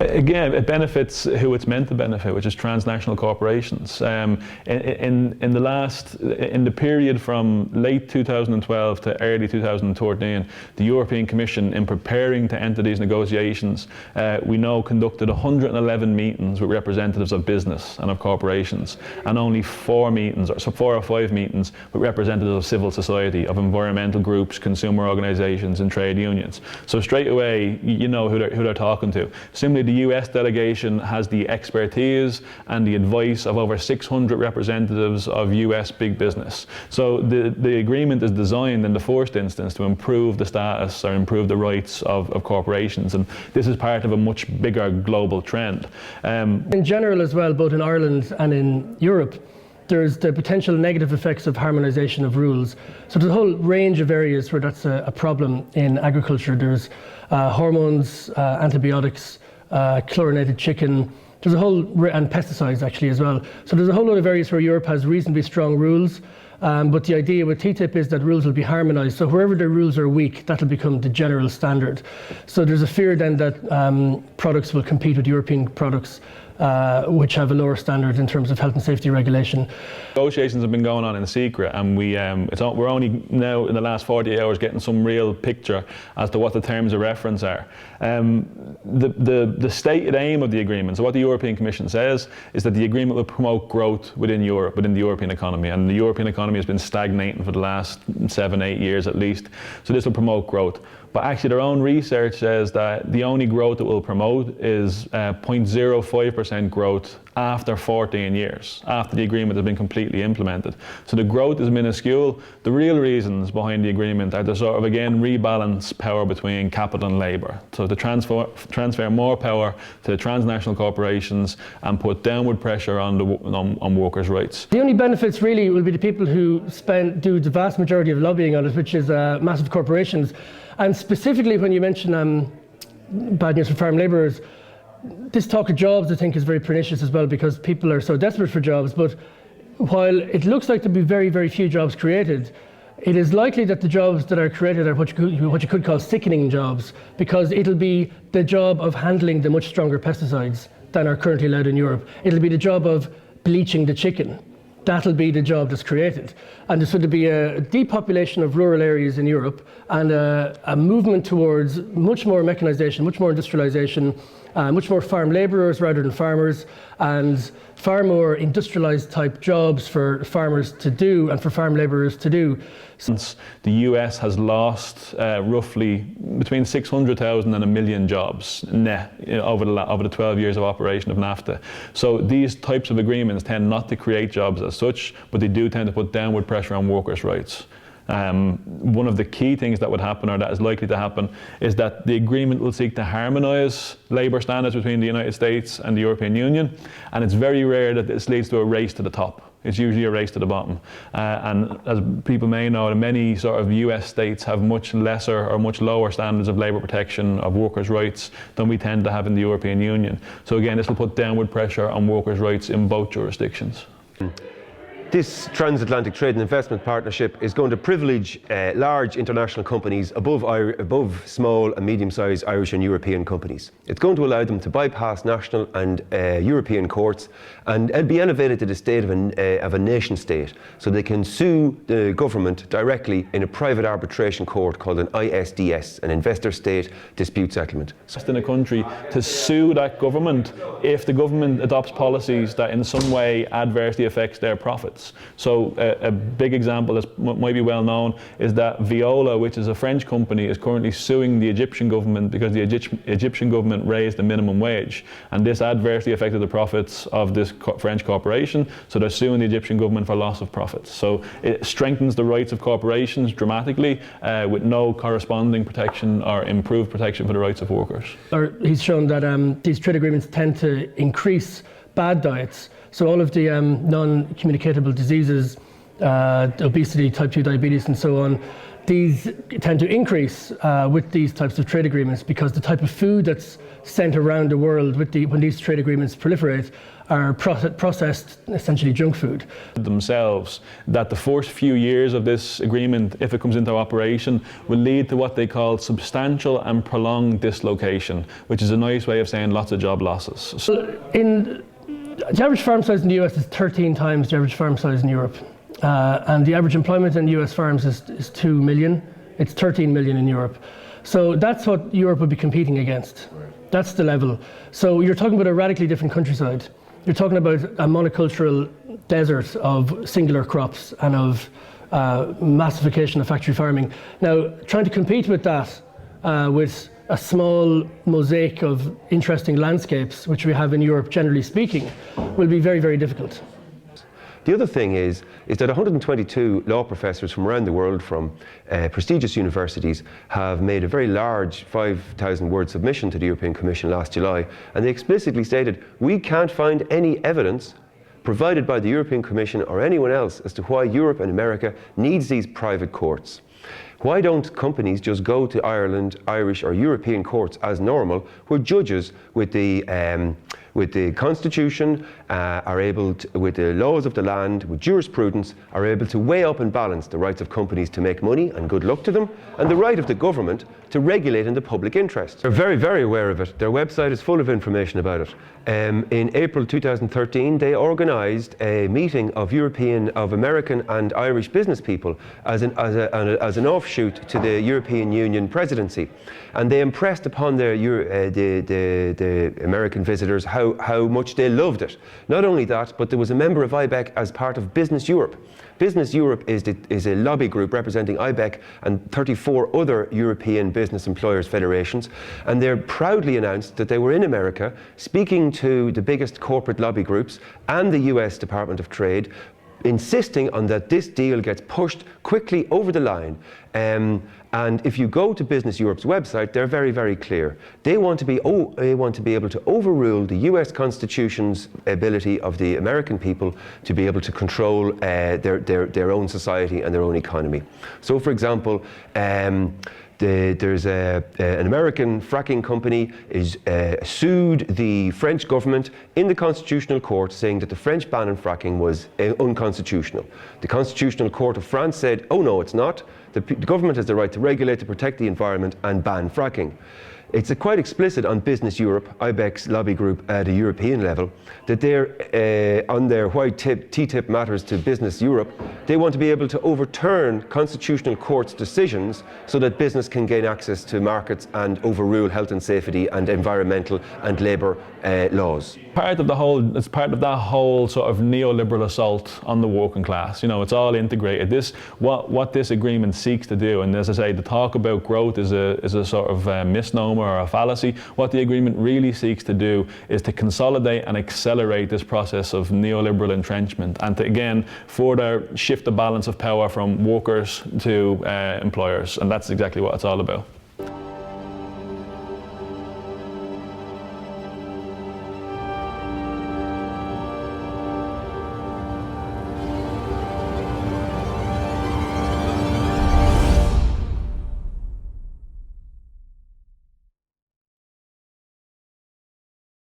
Again, it benefits who it's meant to benefit, which is transnational corporations. In the period from late 2012 to early 2013, the European Commission, in preparing to enter these negotiations, we know conducted 111 meetings with representatives of business and of corporations, and only 4 or 5 meetings with representatives of civil society, of environmental groups, consumer organizations and trade unions. So straight away, you know who they're talking to. Similarly, the US delegation has the expertise and the advice of over 600 representatives of US big business. So the agreement is designed in the first instance to improve the status or improve the rights of corporations, and this is part of a much bigger global trend. In general as well, both in Ireland and in Europe, there's the potential negative effects of harmonisation of rules. So there's a whole range of areas where that's a problem in agriculture. There's hormones, antibiotics, chlorinated chicken. There's a whole, and pesticides actually as well. So there's a whole lot of areas where Europe has reasonably strong rules. But the idea with TTIP is that rules will be harmonised. So wherever the rules are weak, that'll become the general standard. So there's a fear then that products will compete with European products which have a lower standard in terms of health and safety regulation. Negotiations have been going on in secret, and we're only now in the last 48 hours getting some real picture as to what the terms of reference are. The stated aim of the agreement, so what the European Commission says, is that the agreement will promote growth within Europe, within the European economy, and the European economy has been stagnating for the last 7-8 years at least, so this will promote growth. But actually their own research says that the only growth it will promote is 0.05% growth after 14 years, after the agreement has been completely implemented. So the growth is minuscule. The real reasons behind the agreement are to sort of, again, rebalance power between capital and labour. So to transfer more power to transnational corporations and put downward pressure on workers' rights. The only benefits really will be the people who do the vast majority of lobbying on it, which is massive corporations. And specifically when you mention bad news for farm labourers, this talk of jobs I think is very pernicious as well, because people are so desperate for jobs. But while it looks like there'll be very, very few jobs created, it is likely that the jobs that are created are what you could call sickening jobs, because it'll be the job of handling the much stronger pesticides than are currently allowed in Europe. It'll be the job of bleaching the chicken. That'll be the job that's created. And so there'll be a depopulation of rural areas in Europe and a movement towards much more mechanisation, much more industrialisation, much more farm labourers rather than farmers, and far more industrialised type jobs for farmers to do and for farm labourers to do. Since the US has lost roughly between 600,000 and 1 million jobs net over the 12 years of operation of NAFTA. So these types of agreements tend not to create jobs as such, but they do tend to put downward pressure on workers' rights. One of the key things that would happen, or that is likely to happen, is that the agreement will seek to harmonise labour standards between the United States and the European Union, and it's very rare that this leads to a race to the top. It's usually a race to the bottom. And as people may know, many sort of US states have much lesser or much lower standards of labour protection, of workers' rights, than we tend to have in the European Union. So again, this will put downward pressure on workers' rights in both jurisdictions. This transatlantic trade and investment partnership is going to privilege large international companies above small and medium-sized Irish and European companies. It's going to allow them to bypass national and European courts and be elevated to the state of a nation state, so they can sue the government directly in a private arbitration court called an ISDS, an investor state dispute settlement. In a country to sue that government if the government adopts policies that in some way adversely affects their profits. So a big example that might be well known is that Veolia, which is a French company, is currently suing the Egyptian government because the Egyptian government raised the minimum wage, and this adversely affected the profits of this French corporation, so they're suing the Egyptian government for loss of profits. So it strengthens the rights of corporations dramatically with no corresponding protection or improved protection for the rights of workers. He's shown that these trade agreements tend to increase bad diets. So all of the non-communicable diseases obesity, type 2 diabetes, and so on, these tend to increase with these types of trade agreements, because the type of food that's sent around the world when these trade agreements proliferate are processed, essentially junk food. Themselves, that the first few years of this agreement, if it comes into operation, will lead to what they call substantial and prolonged dislocation, which is a nice way of saying lots of job losses. The average farm size in the US is 13 times the average farm size in Europe. And the average employment in US farms is 2 million. It's 13 million in Europe. So that's what Europe would be competing against. That's the level. So you're talking about a radically different countryside. You're talking about a monocultural desert of singular crops and of massification of factory farming. Now, trying to compete with that with a small mosaic of interesting landscapes, which we have in Europe, generally speaking, will be very, very difficult. The other thing is that 122 law professors from around the world, from prestigious universities, have made a very large 5,000 word submission to the European Commission last July, and they explicitly stated, we can't find any evidence provided by the European Commission or anyone else as to why Europe and America needs these private courts. Why don't companies just go to Ireland, Irish or European courts as normal, where judges with the Constitution are able to, with the laws of the land, with jurisprudence, are able to weigh up and balance the rights of companies to make money, and good luck to them, and the right of the government to regulate in the public interest. They're very, very aware of it. Their website is full of information about it. In April 2013, they organised a meeting of American and Irish business people as an offshoot to the European Union presidency, and they impressed upon the American visitors how much they loved it. Not only that, but there was a member of IBEC as part of Business Europe. Business Europe is a lobby group representing IBEC and 34 other European business employers federations, and they proudly announced that they were in America speaking to the biggest corporate lobby groups and the US Department of Trade, insisting on that this deal gets pushed quickly over the line. And if you go to Business Europe's website, they're very, very clear. They want to be able to overrule the US Constitution's ability of the American people to be able to control their own society and their own economy. So, for example, there's an American fracking company sued the French government in the Constitutional Court, saying that the French ban on fracking was unconstitutional. The Constitutional Court of France said, oh no, it's not. The government has the right to regulate, to protect the environment and ban fracking. It's quite explicit on Business Europe, IBEC's lobby group at a European level, that they're on their why TTIP matters to Business Europe. They want to be able to overturn constitutional courts' decisions so that business can gain access to markets and overrule health and safety and environmental and labour laws. It's part of that whole sort of neoliberal assault on the working class. You know, it's all integrated. What this agreement seeks to do, and as I say, the talk about growth is a sort of misnomer or a fallacy. What the agreement really seeks to do is to consolidate and accelerate this process of neoliberal entrenchment, and to again further shift the balance of power from workers to employers, and that's exactly what it's all about.